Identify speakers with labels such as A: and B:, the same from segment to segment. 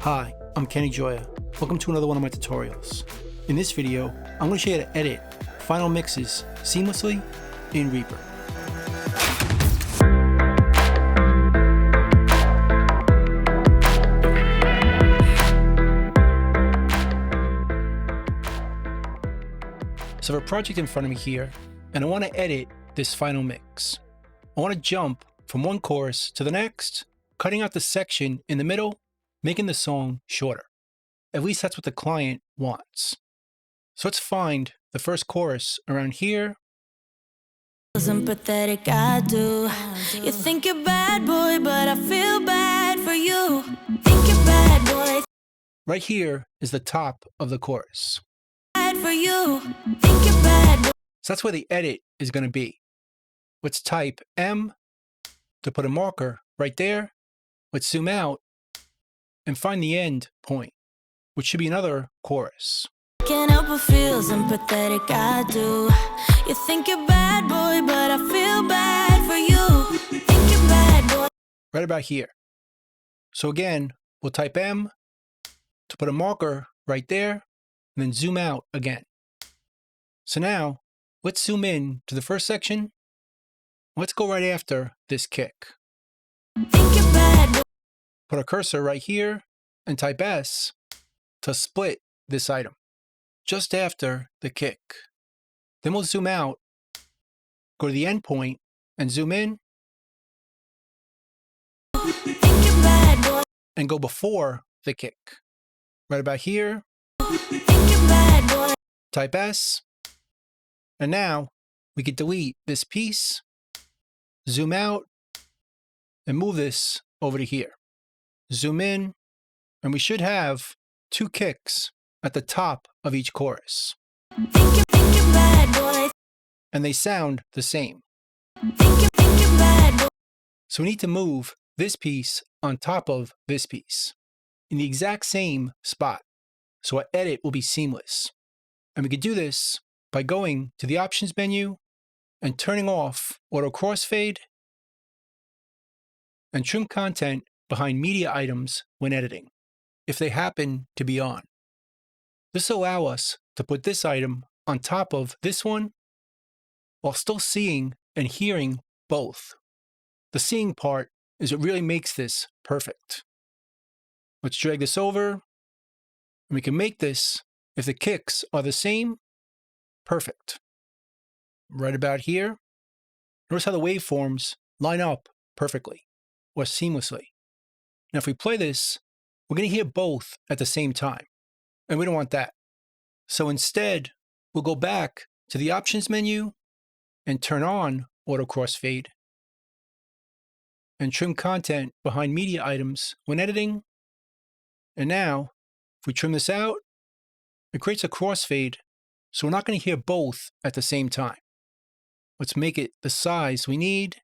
A: Hi, I'm Kenny Joya. Welcome to another one of my tutorials. In this video, I'm going to show you how to edit final mixes seamlessly in Reaper. So I have a project in front of me here, and I want to edit this final mix. I want to jump from one chorus to the next, cutting out the section in the middle, making the song shorter. At least that's what the client wants. So let's find the first chorus around here.
B: Sympathetic, I do. You think you're bad boy, but I feel bad for you. Think you're bad boy.
A: Right here is the top of the chorus.
B: Bad for you. Think you're bad boy.
A: So that's where the edit is going to be. Let's type M to put a marker right there. Let's zoom out and find the end point, which should be another chorus.
B: Can't help but feel sympathetic, I do. You think you're bad boy, but I feel bad for you. Think you're bad boy.
A: Right about here. So again, we'll type M to put a marker right there, and then zoom out again. So now, let's zoom in to the first section. Let's go right after this kick.
B: Think you're bad boy.
A: Put our cursor right here and type S to split this item, just after the kick. Then we'll zoom out, go to the end point, and zoom in,
B: Think you're bad boy.
A: and go before the kick. Right about here,
B: Think you're bad boy.
A: type S, and now we can delete this piece, zoom out, and move this over to here. Zoom in, and we should have two kicks at the top of each chorus.
B: Think you're bad boy.
A: And they sound the same.
B: Think you're bad boy.
A: So we need to move this piece on top of this piece in the exact same spot, so our edit will be seamless. And we could do this by going to the options menu and turning off auto crossfade and trim content behind media items when editing, if they happen to be on. This will allow us to put this item on top of this one while still seeing and hearing both. The seeing part is what really makes this perfect. Let's drag this over, and we can make this, if the kicks are the same, perfect. Right about here, notice how the waveforms line up perfectly, or seamlessly. Now if we play this, we're going to hear both at the same time, and we don't want that. So instead, we'll go back to the options menu and turn on auto crossfade and trim content behind media items when editing. And now, if we trim this out, it creates a crossfade, so we're not going to hear both at the same time. Let's make it the size we need.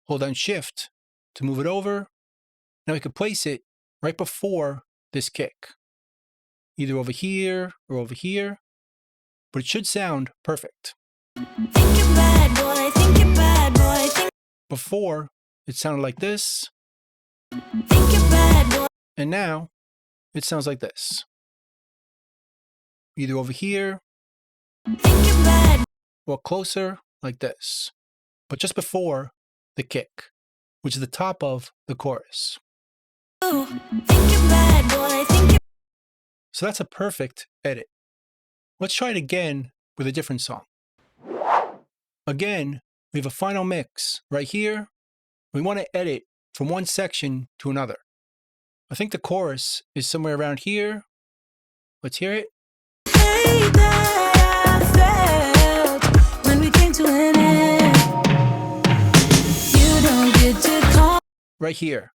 A: Hold down Shift to move it over. Now we can place it right before this kick, either over here or over here, but it should sound perfect.
B: Think you're bad boy. Think you're bad boy. Think
A: Before, it sounded like this,
B: you're bad boy.
A: and now it sounds like this, either over here
B: Think you're bad.
A: or closer like this, but just before the kick, which is the top of the chorus.
B: Think you're bad boy. Think you're
A: So that's a perfect edit. Let's try it again with a different song. Again, we have a final mix right here. We want to edit from one section to another. I think the chorus is somewhere around here. Let's hear it.
B: way that I felt when we came to an end. You don't get to call.
A: Right here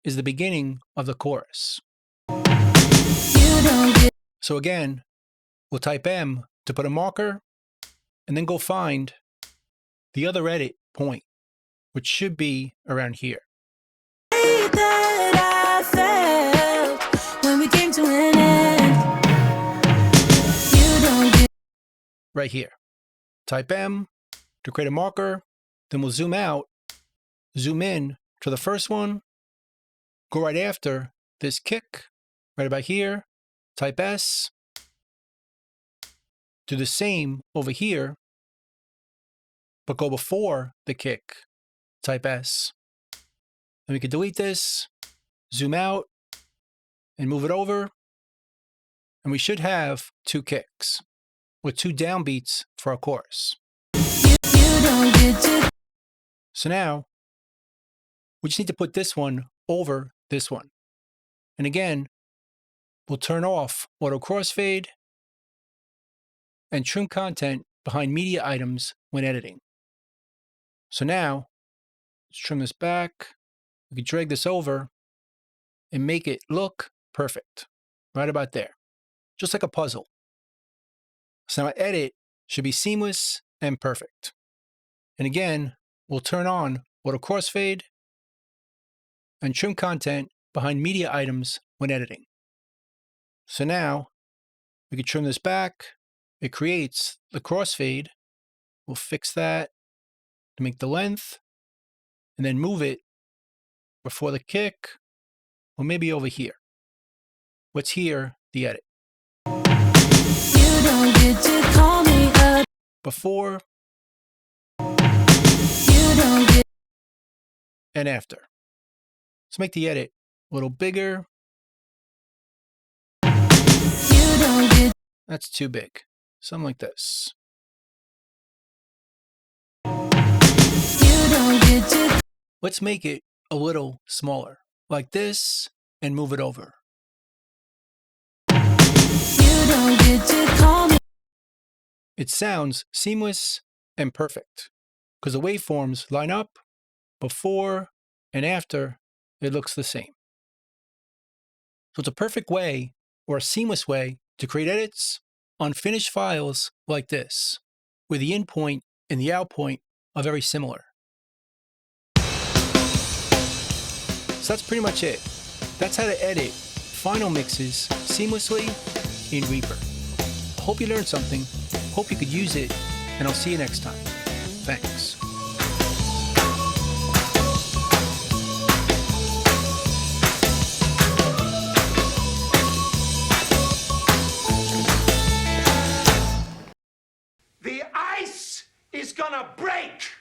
A: is the beginning of the chorus.
B: You don't get.
A: So again, we'll type M to put a marker, and then go find the other edit point, which should be around here.
B: Way that I felt when we came to an end. You don't get.
A: Right here. Type M to create a marker, then we'll zoom out, zoom in to the first one, go right after this kick right about here, type S. Do the same over here, but go before the kick, type S. And we can delete this, zoom out, and move it over. And we should have 2 kicks with 2 downbeats for our chorus. So now, we just need to put this one over this one. And again, we'll turn off auto crossfade and trim content behind media items when editing. So now, let's trim this back. We can drag this over and make it look perfect, right about there, just like a puzzle. So now our edit should be seamless and perfect. And again, we'll turn on auto crossfade and trim content behind media items when editing. So now we can trim this back. It creates the crossfade. We'll fix that to make the length and then move it before the kick or maybe over here. Let's hear the edit.
B: You don't get to call me up.
A: Before
B: You don't get.
A: and after. Let's make the edit a little bigger.
B: You don't get.
A: That's too big. Something like this.
B: You don't get to.
A: Let's make it a little smaller, like this, and move it over.
B: You don't get to call me.
A: It sounds seamless and perfect because the waveforms line up before and after. It looks the same. So it's a perfect way or a seamless way to create edits on finished files like this, where the in point and the out point are very similar. So that's pretty much it. That's how to edit final mixes seamlessly in Reaper. Hope you learned something. Hope you could use it, and I'll see you next time. Thanks.
C: The ice is gonna break!